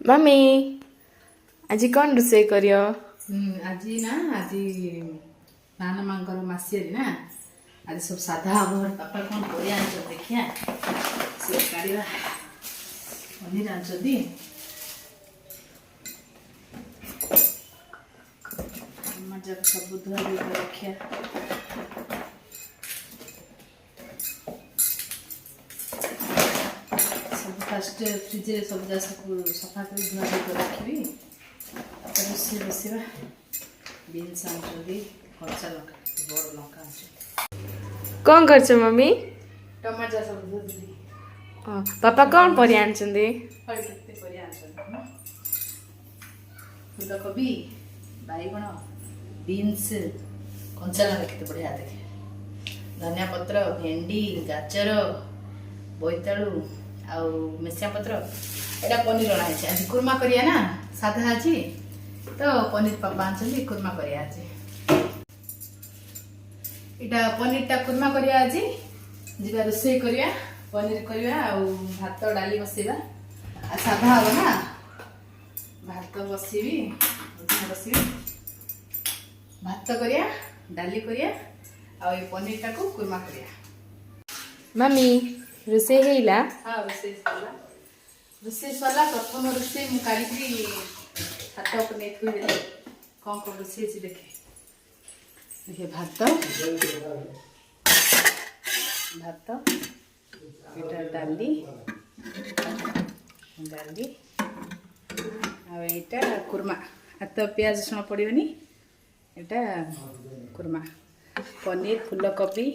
Mummy आज कौन रोषे करियो? आज ना आज नाना मांगर मासियारी ना आज सब साधा हम पापा कौन कर देखिया से काढ़ा पनीर आनी मजा सब धुआ रखिया सब फास्ट फ्रिज सब सफा कर धुआ रखी रोषे बसवा बीन्स आनी कचा लंका बड़ लंका कौन कर मम्मी? टमाटर सब धोदी पापा कौन परिया आनछंदी? फूलकोबी बैगण बीन्स कंचा लंका केते बढ़िया देखे धनिया पत्र भेंडी गाजर बोईतालु आउ मेसिया पत्र एटा पनीर अना है आज कुर्मा करिया ना साधा आज तो पनीर पापा आनछंदी कुर्मा करिया आज इटा पनीर टा कुर्मा करिया आज जीवा रोषे करिया पनीर करिया आउ भात डाली बसेबा आ साधा हो ना भात बसीबी बसीबी भात करिया डाली करिया आ ये पनीर टा को कुर्मा करिया मम्मी रोषे हेला? हाँ रोषे सरला प्रथम रोषे मु काढ़ी हाथ ऊपर नहीं थोड़ी देले कौन कौन रोषे देखे देखिए भात एटा डाली डाली आ एटा कुर्मा हाथ प्याज रसुण पड़ोनी एटा कुर्मा पनीर फूलकोबी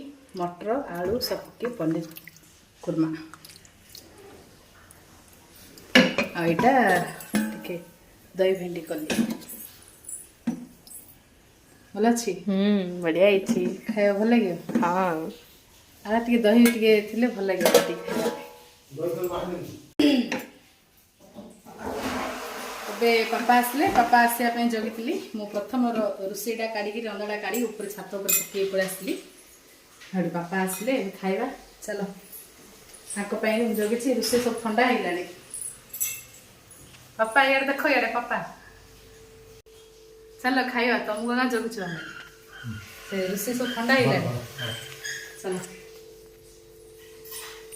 मटर आलू सब के पनीर कुर्मा आ एटा टिके दही भेंडी कली भल अच्छी बढ़िया ही खाया भल लगे हाँ आ टिके दही टिके थिले भल लगे टिके पापा आसले पापा आसवाई जगी मु प्रथम रोषेटा काढ़ी रंधाटा काढ़ी ऊपर छात उपर पकई पड़े आसली पापा आसले खाଇବା चलो जगी रोषे सब ठंडा है पापा इे देख इे पापा चलो खाଇବା तुमको ना जगुच रोषे सब ठंडा है चलो